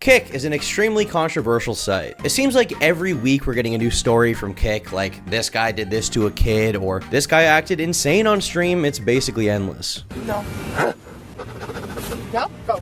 Kick is an extremely controversial site. It seems like every week we're getting a new story from Kick, like this guy did this to a kid, or this guy acted insane on stream. It's basically endless. No. No? Go.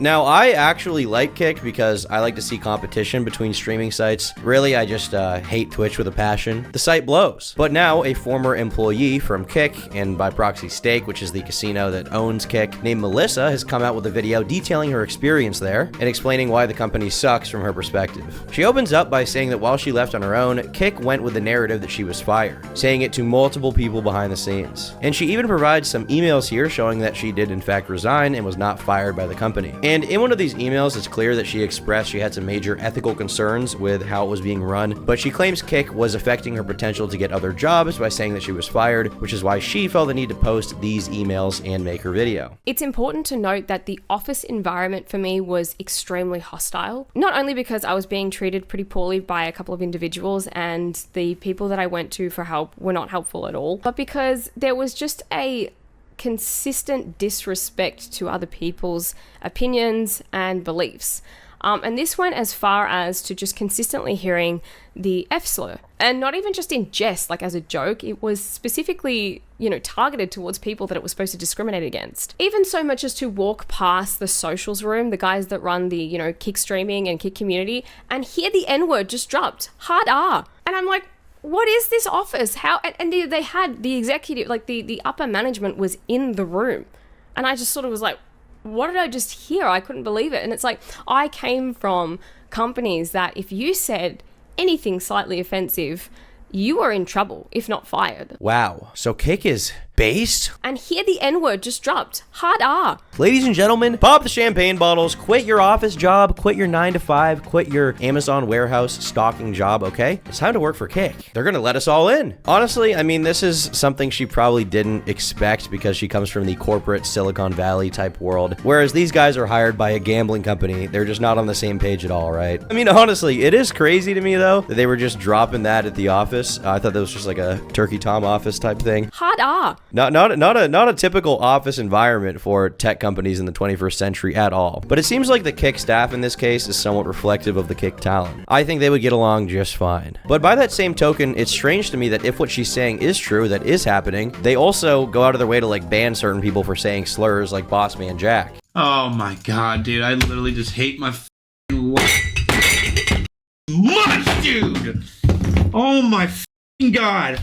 Now, I actually like Kick because I like to see competition between streaming sites. Really, I just hate Twitch with a passion. The site blows. But now, a former employee from Kick, and by proxy Stake, which is the casino that owns Kick, named Melissa, has come out with a video detailing her experience there and explaining why the company sucks from her perspective. She opens up by saying that while she left on her own, Kick went with the narrative that she was fired, saying it to multiple people behind the scenes. And she even provides some emails here showing that she did in fact resign and was not fired by the company. And in one of these emails, it's clear that she expressed she had some major ethical concerns with how it was being run, but she claims Kick was affecting her potential to get other jobs by saying that she was fired, which is why she felt the need to post these emails and make her video. It's important to note that the office environment for me was extremely hostile, not only because I was being treated pretty poorly by a couple of individuals and the people that I went to for help were not helpful at all, but because there was just a consistent disrespect to other people's opinions and beliefs. And this went as far as to just consistently hearing the F slur. And not even just in jest, like as a joke, it was specifically, targeted towards people that it was supposed to discriminate against. Even so much as to walk past the socials room, the guys that run the, Kick streaming and Kick community, and hear the N-word just dropped. Hard R. And I'm like, what is this office? How? And they had the executive, like the upper management was in the room. And I just sort of was like, what did I just hear? I couldn't believe it. And it's like, I came from companies that if you said anything slightly offensive, you were in trouble, if not fired. Wow. So Kick is based? And here the N-word just dropped. Hard R. Ladies and gentlemen, pop the champagne bottles, quit your office job, quit your 9-to-5, quit your Amazon warehouse stocking job, okay? It's time to work for Kick. They're gonna let us all in. Honestly, I mean, this is something she probably didn't expect because she comes from the corporate Silicon Valley type world, whereas these guys are hired by a gambling company. They're just not on the same page at all, right? I mean, honestly, it is crazy to me, though, that they were just dropping that at the office. I thought that was just like a Turkey Tom office type thing. Hard R. Not a typical office environment for tech companies in the 21st century at all. But it seems like the Kick staff in this case is somewhat reflective of the Kick talent. I think they would get along just fine. But by that same token, it's strange to me that if what she's saying is true, that is happening, they also go out of their way to like ban certain people for saying slurs like Boss Man Jack. Oh my god, dude, I literally just hate my f***ing life. Much, dude! Oh my f***ing god!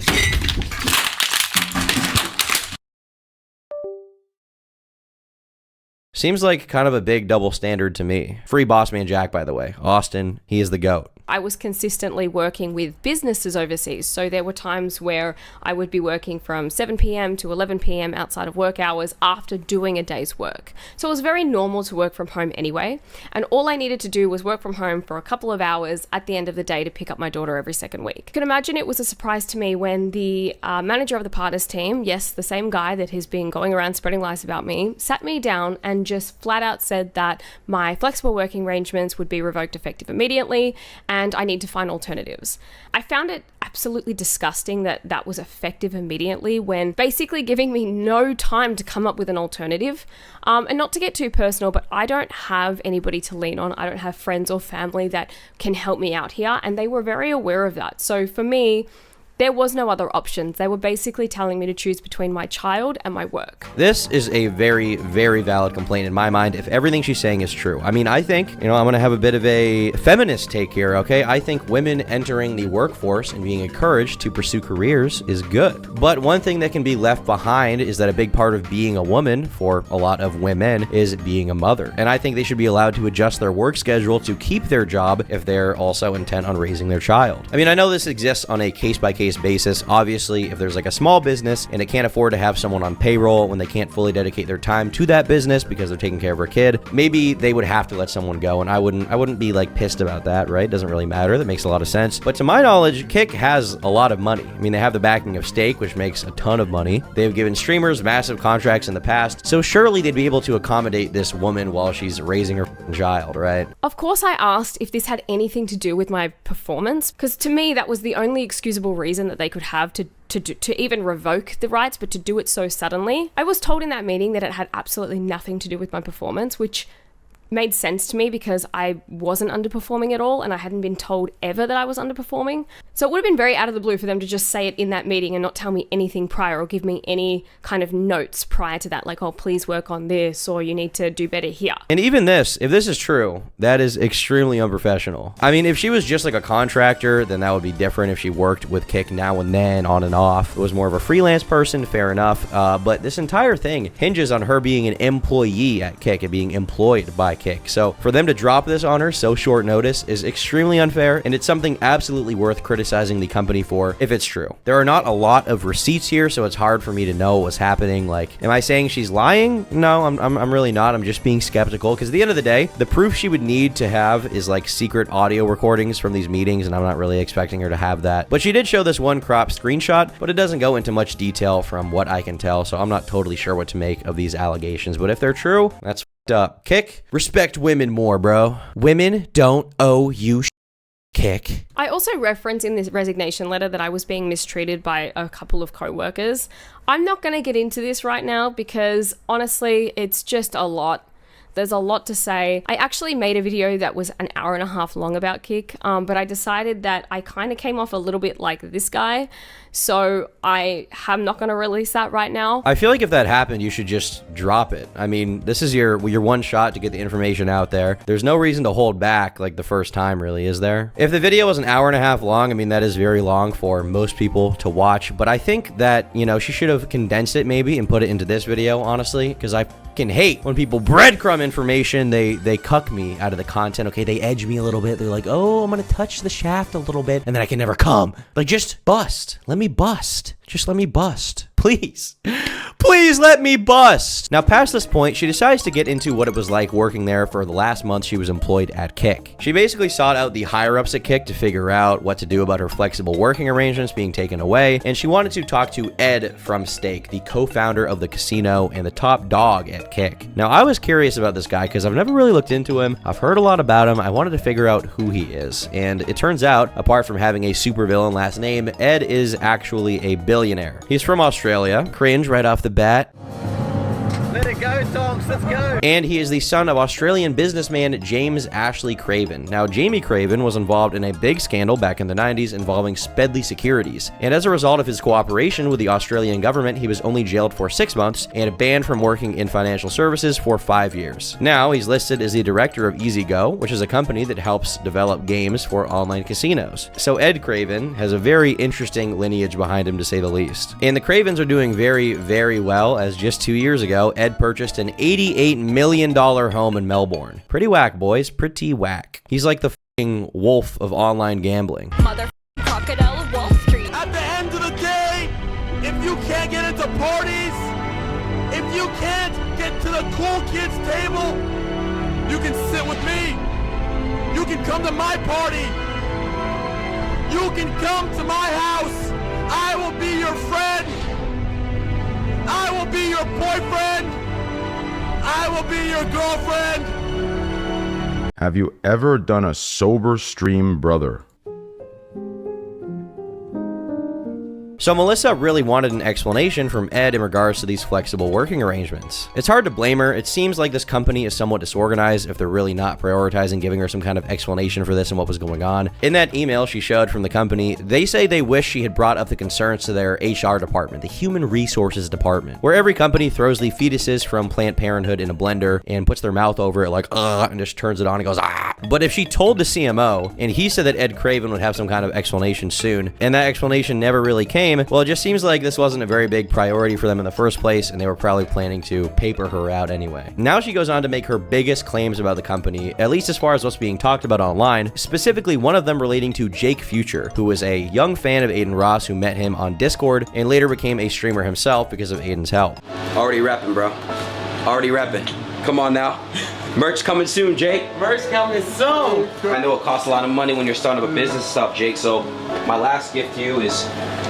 Seems like kind of a big double standard to me. Free Boss Man Jack, by the way. Austin, he is the GOAT. I was consistently working with businesses overseas. So there were times where I would be working from 7 p.m. to 11 p.m. outside of work hours after doing a day's work. So it was very normal to work from home anyway. And all I needed to do was work from home for a couple of hours at the end of the day to pick up my daughter every second week. You can imagine it was a surprise to me when the manager of the partners team, yes, the same guy that has been going around spreading lies about me, sat me down and just flat out said that my flexible working arrangements would be revoked effective immediately and I need to find alternatives. I found it absolutely disgusting that that was effective immediately when basically giving me no time to come up with an alternative. And not to get too personal, but I don't have anybody to lean on. I don't have friends or family that can help me out here. And they were very aware of that. So for me, there was no other options. They were basically telling me to choose between my child and my work. This is a very, very valid complaint in my mind if everything she's saying is true. I mean, I think, I'm going to have a bit of a feminist take here, okay? I think women entering the workforce and being encouraged to pursue careers is good. But one thing that can be left behind is that a big part of being a woman for a lot of women is being a mother. And I think they should be allowed to adjust their work schedule to keep their job if they're also intent on raising their child. I mean, I know this exists on a case-by-case basis. Obviously, if there's like a small business and it can't afford to have someone on payroll when they can't fully dedicate their time to that business because they're taking care of their kid, maybe they would have to let someone go, and I wouldn't be like pissed about that, right? Doesn't really matter. That makes a lot of sense. But to my knowledge, Kick has a lot of money. I mean, they have the backing of Stake, which makes a ton of money. They've given streamers massive contracts in the past, so surely they'd be able to accommodate this woman while she's raising her child, right? Of course, I asked if this had anything to do with my performance, because to me, that was the only excusable reason reason that they could have to even revoke the rights, but to do it so suddenly. I was told in that meeting that it had absolutely nothing to do with my performance, which made sense to me because I wasn't underperforming at all and I hadn't been told ever that I was underperforming. So it would have been very out of the blue for them to just say it in that meeting and not tell me anything prior or give me any kind of notes prior to that, like, oh, please work on this or you need to do better here. And even this, if this is true, that is extremely unprofessional. I mean, if she was just like a contractor, then that would be different. If she worked with Kick now and then, on and off, was more of a freelance person, fair enough. But this entire thing hinges on her being an employee at Kick and being employed by Kick. So for them to drop this on her so short notice is extremely unfair, and it's something absolutely worth criticizing the company for if it's true. There are not a lot of receipts here, so it's hard for me to know what's happening. Like, am I saying she's lying? No, I'm really not. I'm just being skeptical, because at the end of the day, the proof she would need to have is like secret audio recordings from these meetings, and I'm not really expecting her to have that. But she did show this one cropped screenshot, but it doesn't go into much detail from what I can tell, so I'm not totally sure what to make of these allegations. But if they're true, that's up. Kick, respect women more, bro. Women don't owe you Kick. I also reference in this resignation letter that I was being mistreated by a couple of co-workers. I'm not going to get into this right now because honestly, it's just a lot. There's a lot to say. I actually made a video that was an hour and a half long about Kick, but I decided that I kind of came off a little bit like this guy, so I am not going to release that right now. I feel like if that happened, you should just drop it. I mean, this is your one shot to get the information out there. There's no reason to hold back like the first time, really, is there? If the video was an hour and a half long, I mean, that is very long for most people to watch, but I think that, you know, she should have condensed it maybe and put it into this video, honestly, because I fucking hate when people breadcrumb information. They cuck me out of the content. Okay, they edge me a little bit. They're like, oh, I'm gonna touch the shaft a little bit and then I can never come. Like, just bust. Let me bust. Just let me bust. Please. Please let me bust. Now, past this point, she decides to get into what it was like working there for the last month she was employed at Kick. She basically sought out the higher-ups at Kick to figure out what to do about her flexible working arrangements being taken away, and she wanted to talk to Ed from Stake, the co-founder of the casino and the top dog at Kick. Now, I was curious about this guy because I've never really looked into him. I've heard a lot about him. I wanted to figure out who he is, and it turns out, apart from having a supervillain last name, Ed is actually a billionaire. He's from Australia. Cringe right off the bat. Let it go, dogs, let's go. And he is the son of Australian businessman James Ashley Craven. Now, Jamie Craven was involved in a big scandal back in the 90s involving Spedley Securities. And as a result of his cooperation with the Australian government, he was only jailed for 6 months and banned from working in financial services for 5 years. Now, he's listed as the director of EasyGo, which is a company that helps develop games for online casinos. So Ed Craven has a very interesting lineage behind him, to say the least. And the Cravens are doing very, very well, as just 2 years ago, Ed purchased an $88 million home in Melbourne. Pretty whack, boys. Pretty whack. He's like the f***ing wolf of online gambling. Mother crocodile of Wall Street. At the end of the day, if you can't get into parties, if you can't get to the cool kids table, you can sit with me. You can come to my party. You can come to my house. I will be your friend. I will be your boyfriend. I will be your girlfriend. Have you ever done a sober stream, brother? So Melissa really wanted an explanation from Ed in regards to these flexible working arrangements. It's hard to blame her. It seems like this company is somewhat disorganized if they're really not prioritizing giving her some kind of explanation for this and what was going on. In that email she showed from the company, they say they wish she had brought up the concerns to their HR department, the Human Resources Department, where every company throws the fetuses from Planned Parenthood in a blender and puts their mouth over it like, and just turns it on and goes, ah. But if she told the CMO, and he said that Ed Craven would have some kind of explanation soon, and that explanation never really came, well, it just seems like this wasn't a very big priority for them in the first place, and they were probably planning to paper her out anyway. Now she goes on to make her biggest claims about the company, at least as far as what's being talked about online, specifically one of them relating to Jake Future, who was a young fan of Aiden Ross who met him on Discord and later became a streamer himself because of Aiden's help. Already repping, bro. Already repping. Come on now. Merch coming soon, Jake. Merch coming soon. I know it costs a lot of money when you're starting up a business and stuff, Jake, so my last gift to you is,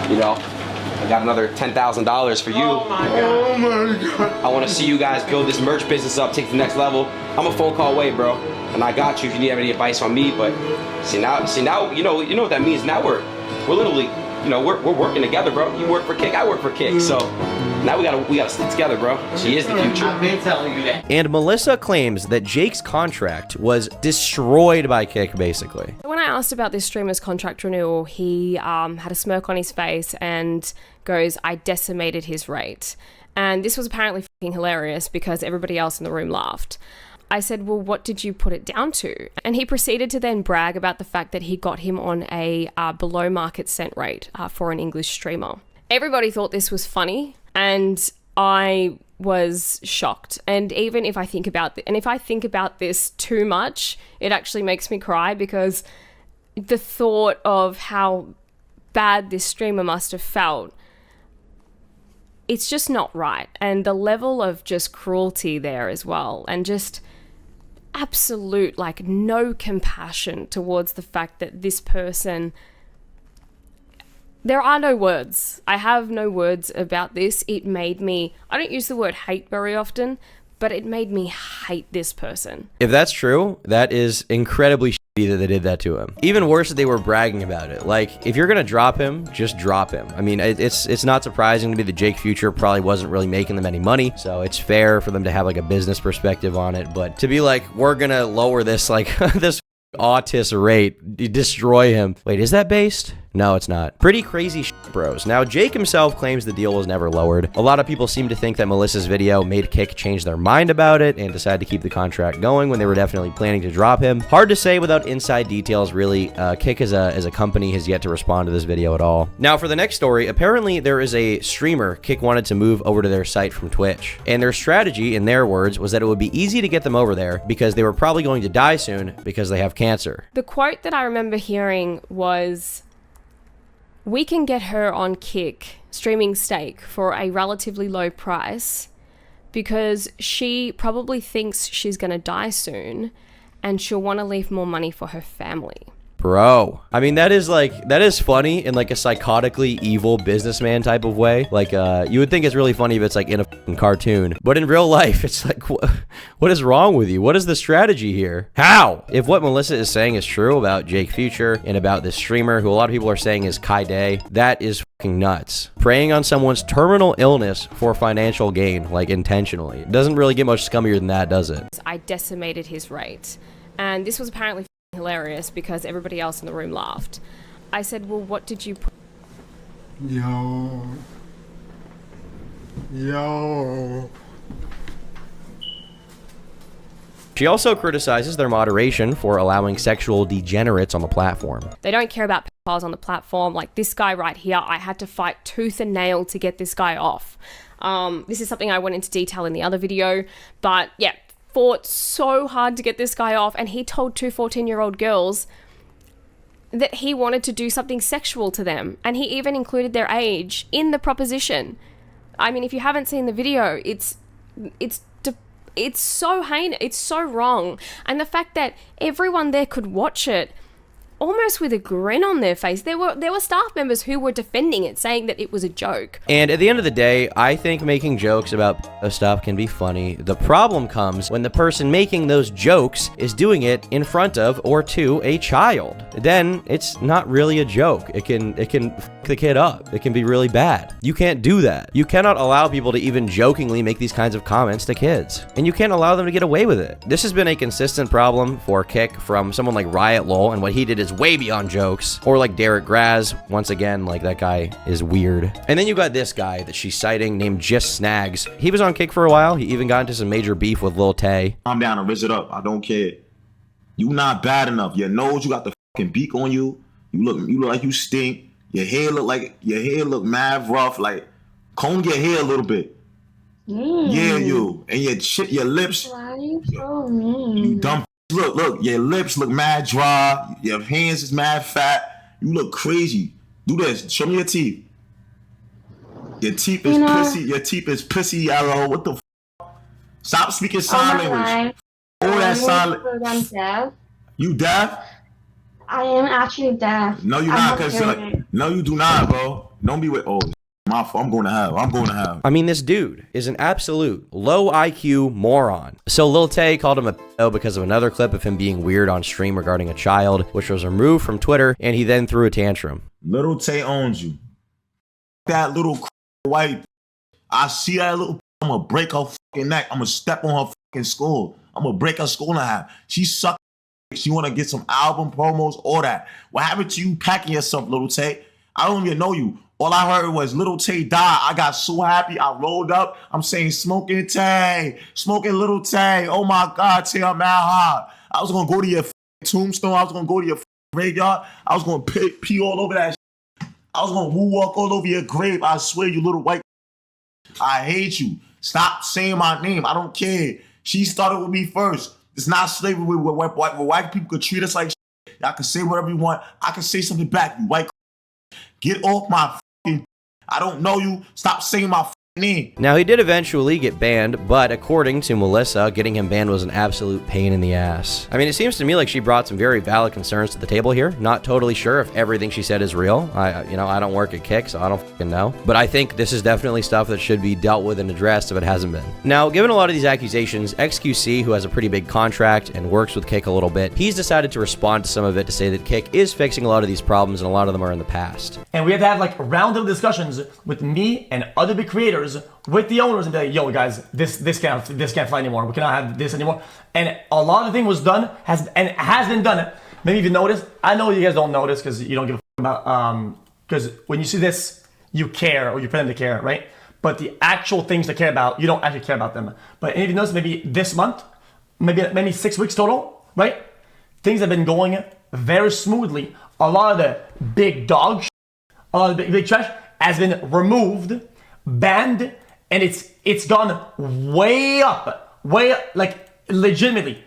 you know, I got another $10,000 for you. Oh my God. Oh my God. I want to see you guys build this merch business up, take it to the next level. I'm a phone call away, bro. And I got you if you need any advice on me, but see now, you know what that means. Now we're literally you know, we're working together, bro. You work for Kick, I work for Kick. So now we gotta stick together, bro. She is the future. I've been telling you that. And Melissa claims that Jake's contract was destroyed by Kick, basically. When I asked about this streamer's contract renewal, he had a smirk on his face and goes, "I decimated his rate." And this was apparently fucking hilarious because everybody else in the room laughed. I said, "Well, what did you put it down to?" And he proceeded to then brag about the fact that he got him on a below market cent rate for an English streamer. Everybody thought this was funny, and I was shocked. And even if I think about this too much, it actually makes me cry, because the thought of how bad this streamer must have felt, it's just not right. And the level of just cruelty there as well, and just absolute, like, no compassion towards the fact that this person... There are no words. I have no words about this. It made me... I don't use the word hate very often, but it made me hate this person. If that's true, that is incredibly shitty that they did that to him. Even worse that they were bragging about it. Like, if you're gonna drop him, just drop him. I mean, it's not surprising to me that Jake Future probably wasn't really making them any money, so it's fair for them to have like a business perspective on it. But to be like, we're gonna lower this, like, this autist rate, destroy him. Wait, is that based? No, it's not. Pretty crazy shit, bros. Now, Jake himself claims the deal was never lowered. A lot of people seem to think that Melissa's video made Kick change their mind about it and decide to keep the contract going when they were definitely planning to drop him. Hard to say without inside details, really. Kick as a company has yet to respond to this video at all. Now, for the next story, apparently there is a streamer Kick wanted to move over to their site from Twitch. And their strategy, in their words, was that it would be easy to get them over there because they were probably going to die soon because they have cancer. The quote that I remember hearing was, "We can get her on Kick streaming steak for a relatively low price because she probably thinks she's going to die soon and she'll want to leave more money for her family." Bro, I mean, that is funny in like a psychotically evil businessman type of way. Like, you would think it's really funny if it's like in a fucking cartoon, but in real life, it's like, what is wrong with you? What is the strategy here? How? If what Melissa is saying is true about Jake Future and about this streamer, who a lot of people are saying is Kai Day, that is fucking nuts. Preying on someone's terminal illness for financial gain, like intentionally. It doesn't really get much scummier than that, does it? I decimated his rate. And this was apparently hilarious because everybody else in the room laughed. I said, "Well, what did you put?" Yo. She also criticizes their moderation for allowing sexual degenerates on the platform. They don't care about pedophiles on the platform. Like this guy right here, I had to fight tooth and nail to get this guy off. This is something I went into detail in the other video, but yeah, fought so hard to get this guy off, and he told two 14-year-old girls that he wanted to do something sexual to them, and he even included their age in the proposition. I mean, if you haven't seen the video, it's so heinous, it's so wrong, and the fact that everyone there could watch it almost with a grin on their face. There were staff members who were defending it, saying that it was a joke. And at the end of the day, I think making jokes about stuff can be funny. The problem comes when the person making those jokes is doing it in front of or to a child. Then it's not really a joke. It can f the kid up. It can be really bad. You can't do that. You cannot allow people to even jokingly make these kinds of comments to kids. And you can't allow them to get away with it. This has been a consistent problem for Kick from someone like Riot Lol, and what he did is way beyond jokes. Or like Derek Graz, once again, like that guy is weird. And then you got this guy that she's citing named Just Snags. He was on Kick for a while. He even got into some major beef with Lil Tay. Calm down and raise it up. I don't care. You not bad enough. Your nose, you got the fucking beak on you. You look like you stink. Your hair look mad rough. Like, comb your hair a little bit. Yeah, you. And your lips. Why are you so mean? You dumb. Look, your lips look mad dry. Your hands is mad fat. You look crazy. Do this. Show me your teeth. Your teeth is pissy. Your teeth is pissy yellow. What the f? Stop speaking sign language. All that sign. I'm deaf. You deaf? I am actually deaf. No, you're not. No, you do not, bro. Don't be with. Oh, My fault. I'm going to hell. I'm going to hell. I mean, this dude is an absolute low IQ moron. So Lil Tay called him a p***o because of another clip of him being weird on stream regarding a child, which was removed from Twitter, and he then threw a tantrum. Little Tay owns you. That little white. I see that little. I'm gonna break her fucking neck. I'm gonna step on her fucking skull. I'm gonna break her skull in half. She suck. She wanna get some album promos, all that. What happened to you packing yourself, Little Tay? I don't even know you. All I heard was Little Tay died. I got so happy. I rolled up. I'm saying smoking Tay, smoking Little Tay. Oh my God, Tay, I'm mad hard. I was gonna go to your tombstone. I was gonna go to your graveyard. I was gonna pee all over that shit. I was gonna woo walk all over your grave. I swear, you little white. I hate you. Stop saying my name. I don't care. She started with me first. It's not slavery where white people could treat us like shit. Y'all can say whatever you want. I can say something back, you white. Get off my fucking. I don't know you. Stop saying my fucking name. Now, he did eventually get banned, but according to Melissa, getting him banned was an absolute pain in the ass. I mean, it seems to me like she brought some very valid concerns to the table here. Not totally sure if everything she said is real. I don't work at Kick, so I don't fucking know. But I think this is definitely stuff that should be dealt with and addressed if it hasn't been. Now, given a lot of these accusations, XQC, who has a pretty big contract and works with Kick a little bit, he's decided to respond to some of it to say that Kick is fixing a lot of these problems and a lot of them are in the past. And we have to have like round-up discussions with me and other big creators with the owners and be like, yo guys, this can't fly anymore. We cannot have this anymore. And a lot of things was done, has been done. Maybe if you notice, I know you guys don't notice because you don't give a about because when you see this, you care or you pretend to care, right? But the actual things to care about, you don't actually care about them. But if you notice, maybe this month, maybe 6 weeks total, right? Things have been going very smoothly. A lot of the big dog, a lot of the big trash has been removed, banned, and it's gone way up, like legitimately.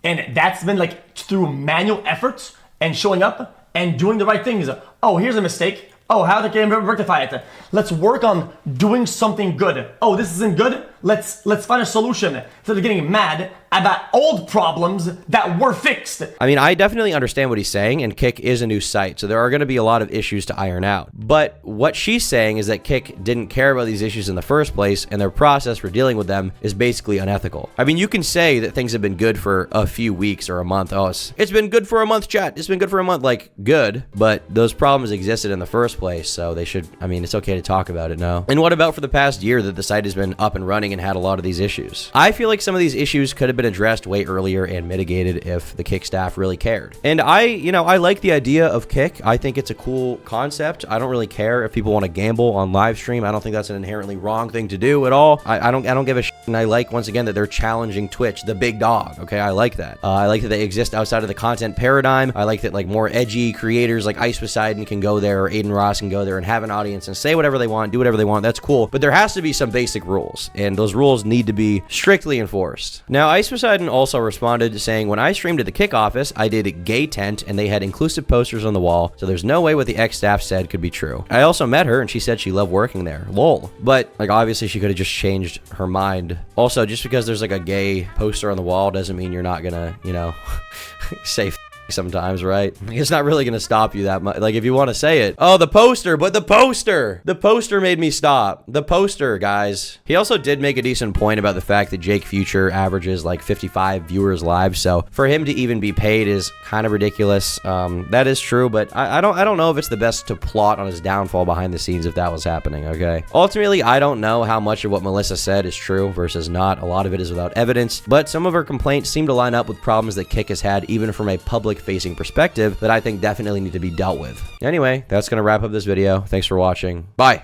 And that's been like through manual efforts and showing up and doing the right things. Oh, here's a mistake. Oh, how can I rectify it? Let's work on doing something good. Oh, this isn't good. Let's find a solution instead of getting mad about old problems that were fixed. I mean, I definitely understand what he's saying, and Kick is a new site, so there are going to be a lot of issues to iron out. But what she's saying is that Kick didn't care about these issues in the first place, and their process for dealing with them is basically unethical. I mean, you can say that things have been good for a few weeks or a month. Oh, it's been good for a month, chat. It's been good for a month. Like, good, but those problems existed in the first place, so they should, I mean, it's okay to talk about it now. And what about for the past year that the site has been up and running and had a lot of these issues? I feel like some of these issues could have been addressed way earlier and mitigated if the Kick staff really cared. And I like the idea of Kick. I think it's a cool concept. I don't really care if people want to gamble on live stream. I don't think that's an inherently wrong thing to do at all. I don't give a shit. And I like, once again, that they're challenging Twitch, the big dog. Okay, I like that. I like that they exist outside of the content paradigm. I like that like more edgy creators like Ice Poseidon can go there, or Aiden Ross can go there and have an audience and say whatever they want, do whatever they want. That's cool. But there has to be some basic rules, and those rules need to be strictly enforced. Now, Ice Poseidon also responded saying, when I streamed at the Kick office, I did a gay tent and they had inclusive posters on the wall, so there's no way what the ex staff said could be true. I also met her and she said she loved working there. Lol. But like, obviously she could have just changed her mind. Also, just because there's like a gay poster on the wall doesn't mean you're not gonna, say sometimes, right? It's not really gonna stop you that much. Like, if you want to say it, oh, the poster made me stop. The poster, guys. He also did make a decent point about the fact that Jake Future averages like 55 viewers live, so for him to even be paid is kind of ridiculous. That is true, but I don't know if it's the best to plot on his downfall behind the scenes if that was happening. Okay, ultimately, I don't know how much of what Melissa said is true versus not. A lot of it is without evidence, but some of her complaints seem to line up with problems that Kick has had even from a public-facing perspective that I think definitely need to be dealt with. Anyway, that's gonna wrap up this video. Thanks for watching. Bye.